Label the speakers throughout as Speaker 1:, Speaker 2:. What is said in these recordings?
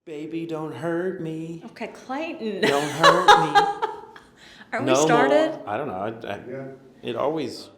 Speaker 1: Baby, don't hurt me.
Speaker 2: Okay, Clayton.
Speaker 1: Don't hurt me.
Speaker 2: Are we
Speaker 1: No
Speaker 2: started?
Speaker 1: more. I don't know. It always.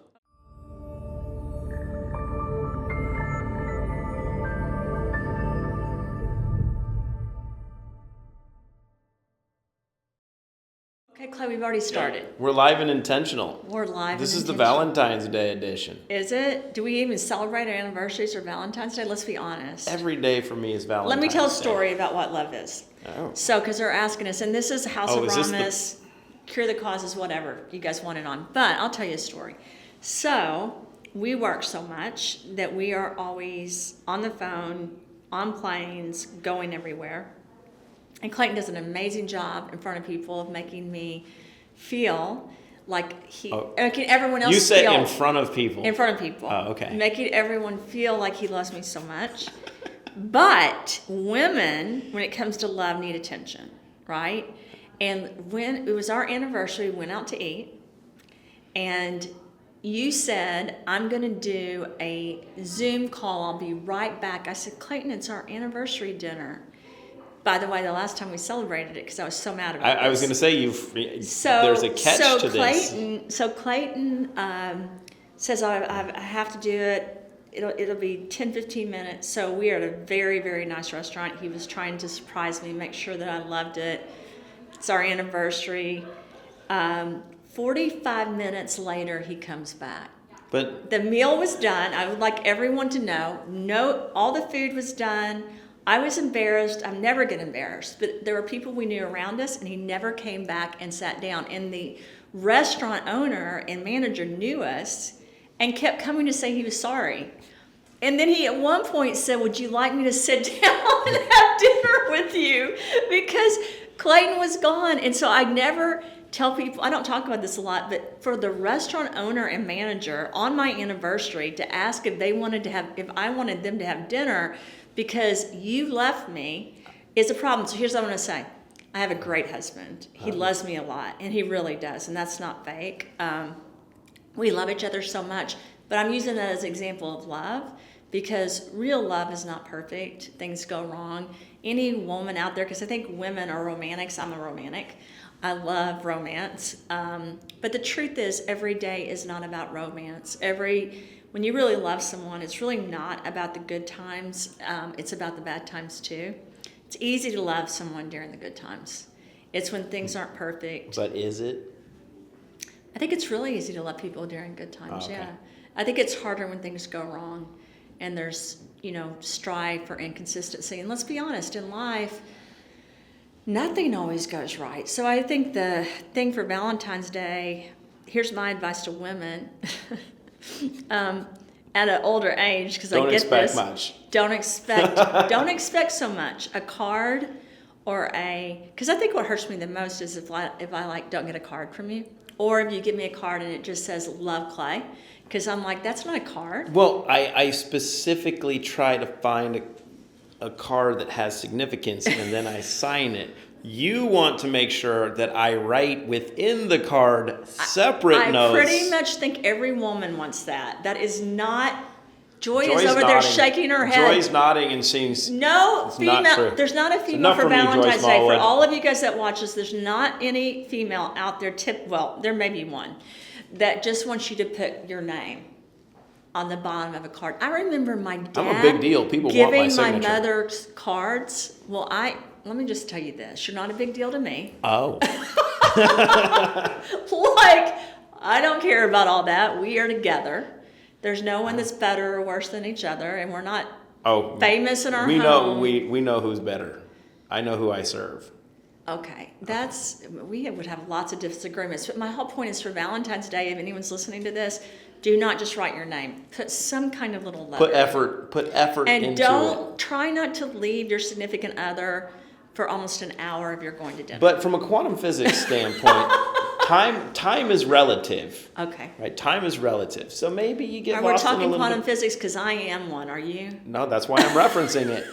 Speaker 2: Okay, Clay, we've already started.
Speaker 1: We're live and intentional.
Speaker 2: We're live.
Speaker 1: This
Speaker 2: and
Speaker 1: is the
Speaker 2: intentional.
Speaker 1: Valentine's Day edition.
Speaker 2: Is it? Do we even celebrate our anniversaries or Valentine's Day? Let's be honest.
Speaker 1: Every day for me is Valentine's
Speaker 2: Let me tell a
Speaker 1: Day.
Speaker 2: story about what love is.
Speaker 1: Oh.
Speaker 2: So, because they're asking us, and this is House of
Speaker 1: is this
Speaker 2: Rahmas, Cure the Causes, whatever you guys want it on. But I'll tell you a story. So, we work so much that we are always on the phone, on planes, going everywhere. And Clayton does an amazing job in front of people of making me feel like making everyone else
Speaker 1: You said
Speaker 2: feel
Speaker 1: in front of people.
Speaker 2: in front of people.
Speaker 1: Oh, okay.
Speaker 2: Making everyone feel like he loves me so much. But women, when it comes to love, need attention, right? And when it was our anniversary, we went out to eat, and you said, I'm going to do a Zoom call. I'll be right back. I said, Clayton, it's our anniversary dinner. By the way, the last time we celebrated it, because I was so mad about it.
Speaker 1: I was going to say, there's a catch to
Speaker 2: Clayton,
Speaker 1: this.
Speaker 2: So Clayton says, I have to do it. It'll be 10, 15 minutes. So we are at a very, very nice restaurant. He was trying to surprise me, make sure that I loved it. It's our anniversary. 45 minutes later, he comes back.
Speaker 1: But
Speaker 2: The meal was done. I would like everyone to know, all the food was done. I was embarrassed. I'm never get embarrassed. But there were people we knew around us, and he never came back and sat down. And the restaurant owner and manager knew us and kept coming to say he was sorry. And then he at one point said, would you like me to sit down and have dinner with you? Because Clayton was gone. And so I never tell people, I don't talk about this a lot, but for the restaurant owner and manager on my anniversary to ask if I wanted them to have dinner because you left me is a problem. So here's what I'm going to say. I have a great husband. He loves me a lot, and he really does, and that's not fake. We love each other so much, but I'm using that as an example of love because real love is not perfect. Things go wrong. Any woman out there, because I think women are romantics. I'm a romantic. I love romance. But the truth is, every day is not about romance. When you really love someone, it's really not about the good times. It's about the bad times too. It's easy to love someone during the good times. It's when things aren't perfect.
Speaker 1: But is it?
Speaker 2: I think it's really easy to love people during good times,
Speaker 1: Okay.
Speaker 2: yeah. I think it's harder when things go wrong and there's, strife or inconsistency. And let's be honest, in life, nothing always goes right. So I think the thing for Valentine's Day, here's my advice to women at an older age, because I get this. Don't expect so much. A card or because I think what hurts me the most is if I don't get a card from you, or if you give me a card and it just says "Love Clay," because I'm like, that's not a card.
Speaker 1: Well, I specifically try to find a card that has significance, and then I sign it. You want to make sure that I write within the card separate notes.
Speaker 2: I pretty much think every woman wants that. That is not. Joy's over
Speaker 1: nodding.
Speaker 2: there shaking her head.
Speaker 1: Joy's nodding and saying,
Speaker 2: no female.
Speaker 1: not true.
Speaker 2: There's not a female for Valentine's Day. For all of you guys that watch this, there's not any female out there. Well, there may be one that just wants you to put your name on the bottom of a card. I remember my dad.
Speaker 1: I'm a big deal. People want my
Speaker 2: giving
Speaker 1: signature.
Speaker 2: my mother's cards. Well, let me just tell you this. You're not a big deal to me.
Speaker 1: Oh.
Speaker 2: I don't care about all that. We are together. There's no one that's better or worse than each other, and we're not famous in our home.
Speaker 1: We know who's better. I know who I serve.
Speaker 2: Okay, we would have lots of disagreements. But my whole point is for Valentine's Day, if anyone's listening to this, do not just write your name. Put some kind of little letter.
Speaker 1: Put effort
Speaker 2: and
Speaker 1: into it.
Speaker 2: Try not to leave your significant other for almost an hour if you're going to dinner.
Speaker 1: But from a quantum physics standpoint, time is relative.
Speaker 2: Okay.
Speaker 1: Right? Time is relative. So maybe you get lost in a
Speaker 2: We're
Speaker 1: little
Speaker 2: talking quantum
Speaker 1: bit.
Speaker 2: physics because I am one. Are you?
Speaker 1: No, that's why I'm referencing it.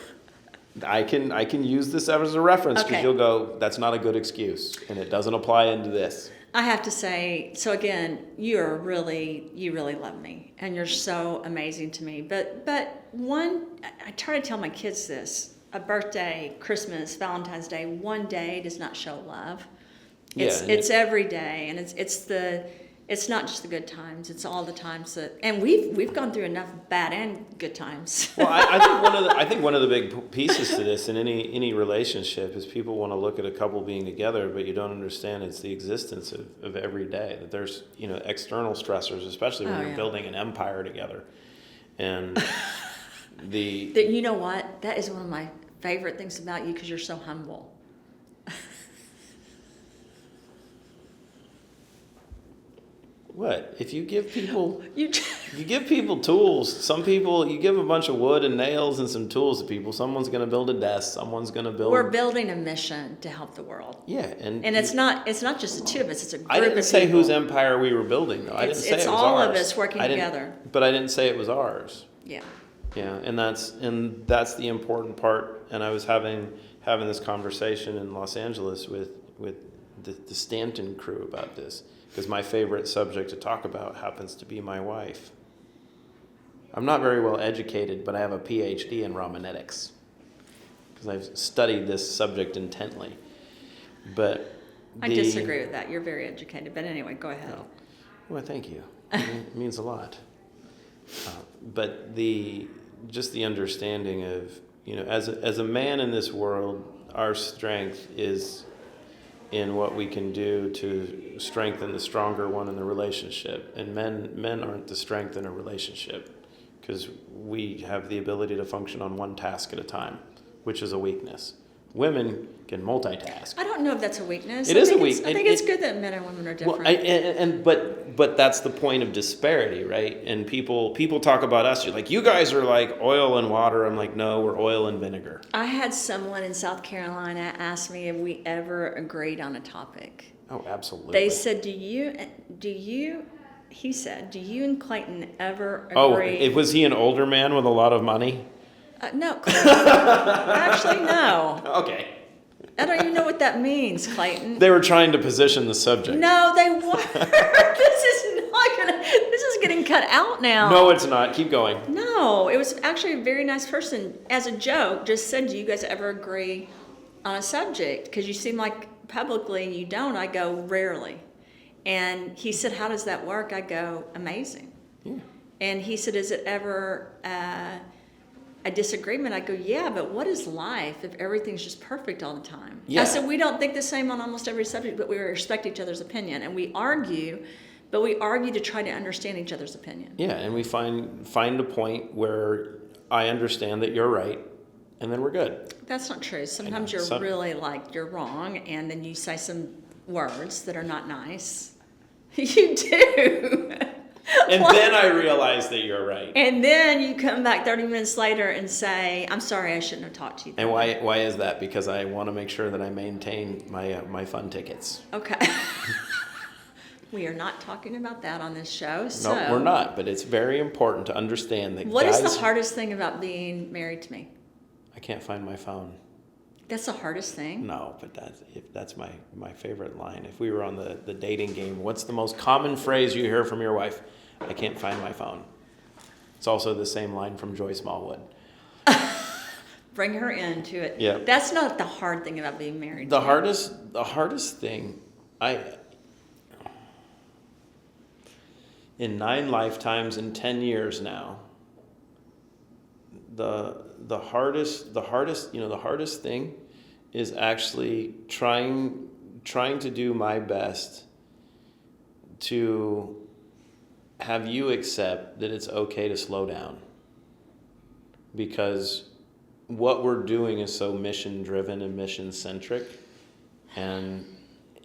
Speaker 1: I can use this as a reference because you'll go, that's not a good excuse, and it doesn't apply into this.
Speaker 2: I have to say, so again, you really love me, and you're so amazing to me. But I try to tell my kids this. a birthday, Christmas, Valentine's Day, one day does not show love.
Speaker 1: Yeah,
Speaker 2: It's every day, and it's not just the good times. It's all the times and we've gone through enough bad and good times.
Speaker 1: Well, I think one of the big pieces to this in any relationship is people want to look at a couple being together, but you don't understand it's the existence of every day. That there's external stressors, especially when you're building an empire together, and
Speaker 2: You know what? That is one of my favorite things about you because you're so humble.
Speaker 1: What? If you give people you give people tools, some people you give a bunch of wood and nails and some tools to people, someone's gonna build a desk, someone's gonna build
Speaker 2: We're building a mission to help the world.
Speaker 1: Yeah, and
Speaker 2: it's not just the two of us, it's a group of
Speaker 1: I
Speaker 2: people.
Speaker 1: didn't say whose empire we were building though. I didn't say it was ours.
Speaker 2: It's all of us working together.
Speaker 1: But I didn't say it was ours.
Speaker 2: Yeah.
Speaker 1: Yeah, and that's the important part. And I was having this conversation in Los Angeles with the Stanton crew about this. Because my favorite subject to talk about happens to be my wife. I'm not very well educated, but I have a PhD in Romanetics. Because I've studied this subject intently. But
Speaker 2: I disagree with that. You're very educated. But anyway, go ahead.
Speaker 1: No. Well, thank you. It means a lot. But just the understanding of, as a man in this world, our strength is in what we can do to strengthen the stronger one in the relationship. And men aren't the strength in a relationship because we have the ability to function on one task at a time, which is a weakness. Women can multitask.
Speaker 2: I don't know if that's a weakness.
Speaker 1: It is a weakness.
Speaker 2: I think it's good that men and women are different.
Speaker 1: Well, but that's the point of disparity, right? And people talk about us. You're like, you guys are like oil and water. I'm like, no, we're oil and vinegar.
Speaker 2: I had someone in South Carolina ask me if we ever agreed on a topic.
Speaker 1: Oh, absolutely.
Speaker 2: They said, do you? He said, do you and Clayton ever agree?
Speaker 1: Oh, was he an older man with a lot of money?
Speaker 2: No, Clayton. Actually, no.
Speaker 1: Okay.
Speaker 2: I don't even know what that means, Clayton.
Speaker 1: They were trying to position the subject.
Speaker 2: No, they weren't. This is getting cut out now.
Speaker 1: No, it's not. Keep going.
Speaker 2: No, it was actually a very nice person. As a joke, just said, do you guys ever agree on a subject? Because you seem like publicly you don't. I go, rarely. And he said, how does that work? I go, amazing.
Speaker 1: Yeah.
Speaker 2: And he said, is it ever a disagreement? I go, yeah, but what is life if everything's just perfect all the time?
Speaker 1: Yeah.
Speaker 2: I said, we don't think the same on almost every subject, but we respect each other's opinion. And we argue, but we argue to try to understand each other's opinion.
Speaker 1: Yeah, and we find a point where I understand that you're right, and then we're good.
Speaker 2: That's not true. Sometimes you're really like, you're wrong, and then you say some words that are not nice. You do.
Speaker 1: And then I realize that you're right.
Speaker 2: And then you come back 30 minutes later and say, I'm sorry, I shouldn't have talked to you.
Speaker 1: And why is that? Because I want to make sure that I maintain my fun tickets.
Speaker 2: Okay. We are not talking about that on this show. So
Speaker 1: No, we're not. But it's very important to understand that
Speaker 2: What is the hardest thing about being married to me?
Speaker 1: I can't find my phone.
Speaker 2: That's the hardest thing?
Speaker 1: No, but that's my favorite line. If we were on the dating game, what's the most common phrase you hear from your wife? I can't find my phone. It's also the same line from Joy Smallwood.
Speaker 2: Bring her into it.
Speaker 1: Yeah.
Speaker 2: That's not the hard thing about being married.
Speaker 1: The hardest thing, in 9 lifetimes and 10 years now, the hardest thing is actually trying to do my best to have you accept that it's okay to slow down, because what we're doing is so mission driven and mission centric, and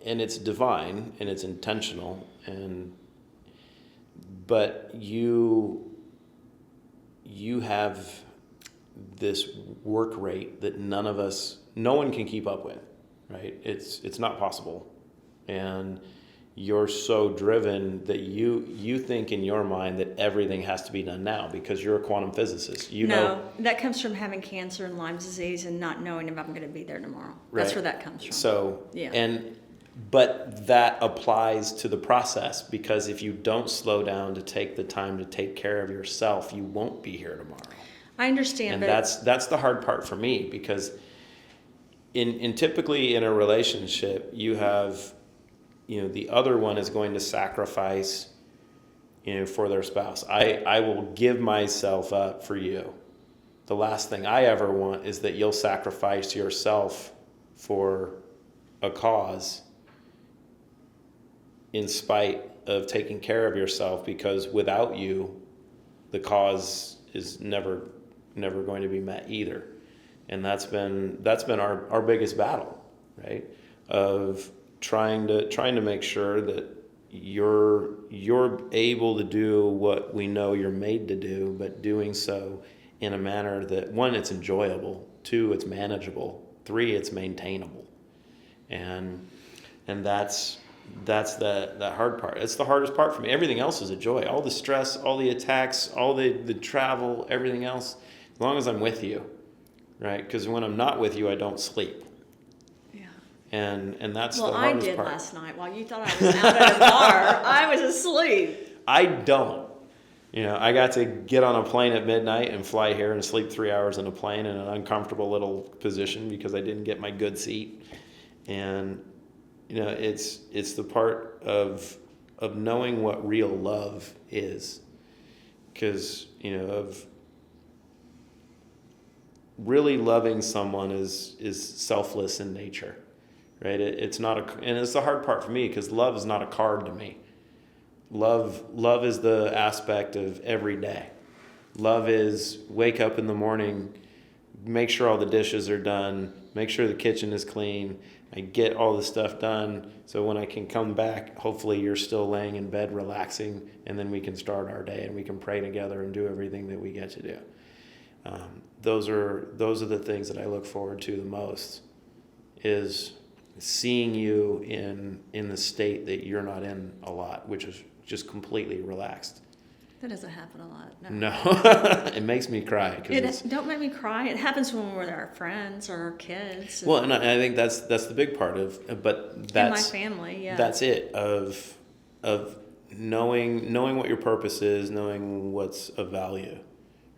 Speaker 1: it's divine and it's intentional, but you have this work rate that no one can keep up with, right? It's not possible. And you're so driven that you think in your mind that everything has to be done now because you're a quantum physicist.
Speaker 2: No, that comes from having cancer and Lyme disease and not knowing if I'm going to be there tomorrow.
Speaker 1: Right.
Speaker 2: That's where that comes from.
Speaker 1: So,
Speaker 2: yeah.
Speaker 1: But that applies to the process, because if you don't slow down to take the time to take care of yourself, you won't be here tomorrow.
Speaker 2: I understand,
Speaker 1: And
Speaker 2: but
Speaker 1: that's the hard part for me, because in typically in a relationship, you have, the other one is going to sacrifice, for their spouse. I will give myself up for you. The last thing I ever want is that you'll sacrifice yourself for a cause in spite of taking care of yourself, because without you, the cause is never going to be met either. And that's been our biggest battle, right? Of trying to make sure that you're able to do what we know you're made to do, but doing so in a manner that, one, it's enjoyable, two, it's manageable, three, it's maintainable. And that's the hard part. It's the hardest part for me. Everything else is a joy. All the stress, all the attacks, all the travel, everything else, as long as I'm with you, right? Because when I'm not with you, I don't sleep.
Speaker 2: yeah.
Speaker 1: And that's the
Speaker 2: Well, I
Speaker 1: hardest
Speaker 2: did
Speaker 1: part.
Speaker 2: last night. While you thought I was out at a bar, I was asleep.
Speaker 1: I don't. I got to get on a plane at midnight and fly here and sleep 3 hours in a plane in an uncomfortable little position because I didn't get my good seat. And it's the part of knowing what real love is, because of really loving someone is selfless in nature, right? It's not and it's the hard part for me, because love is not a card to me. Love is the aspect of every day. Love is wake up in the morning, make sure all the dishes are done, make sure the kitchen is clean. I get all the stuff done, so when I can come back, hopefully you're still laying in bed relaxing, and then we can start our day and we can pray together and do everything that we get to do. Those are the things that I look forward to the most, is seeing you in the state that you're not in a lot, which is just completely relaxed.
Speaker 2: That doesn't happen a lot.
Speaker 1: No, it makes me cry.
Speaker 2: Don't make me cry. It happens when we're with our friends or our kids.
Speaker 1: Well, and I think that's the big part of, but that's
Speaker 2: and my family. Yeah,
Speaker 1: that's it, of knowing what your purpose is, knowing what's of value,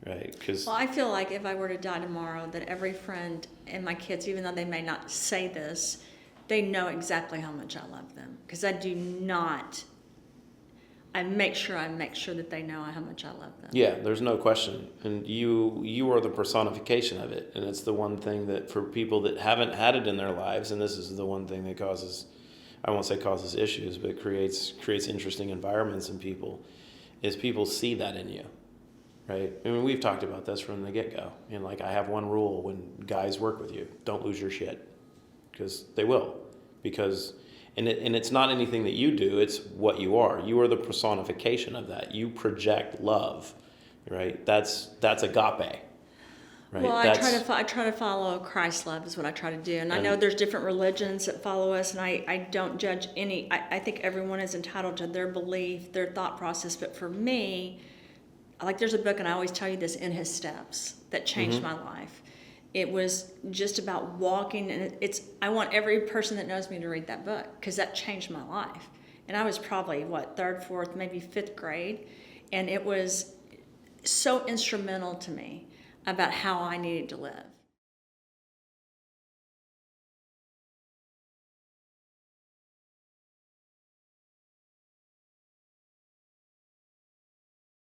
Speaker 1: right? Because
Speaker 2: well, I feel like if I were to die tomorrow, that every friend and my kids, even though they may not say this, they know exactly how much I love them, because I do not. I make sure that they know how much I love them.
Speaker 1: yeah, there's no question, and you are the personification of it, and it's the one thing that, for people that haven't had it in their lives, and this is the one thing that causes, I won't say causes issues, but creates interesting environments in people, is people see that in you, right? I mean, we've talked about this from the get-go, and like, I have one rule when guys work with you: don't lose your shit, because they will, because. And it's not anything that you do, it's what you are. You are the personification of that. You project love, right? That's agape, right?
Speaker 2: Well, I try to follow Christ's love is what I try to do. And I know there's different religions that follow us, and I don't judge any. I think everyone is entitled to their belief, their thought process. But for me, like, there's a book, and I always tell you this, In His Steps, that changed my life. It was just about walking, and I want every person that knows me to read that book, because that changed my life. And I was probably, third, fourth, maybe fifth grade, and it was so instrumental to me about how I needed to live.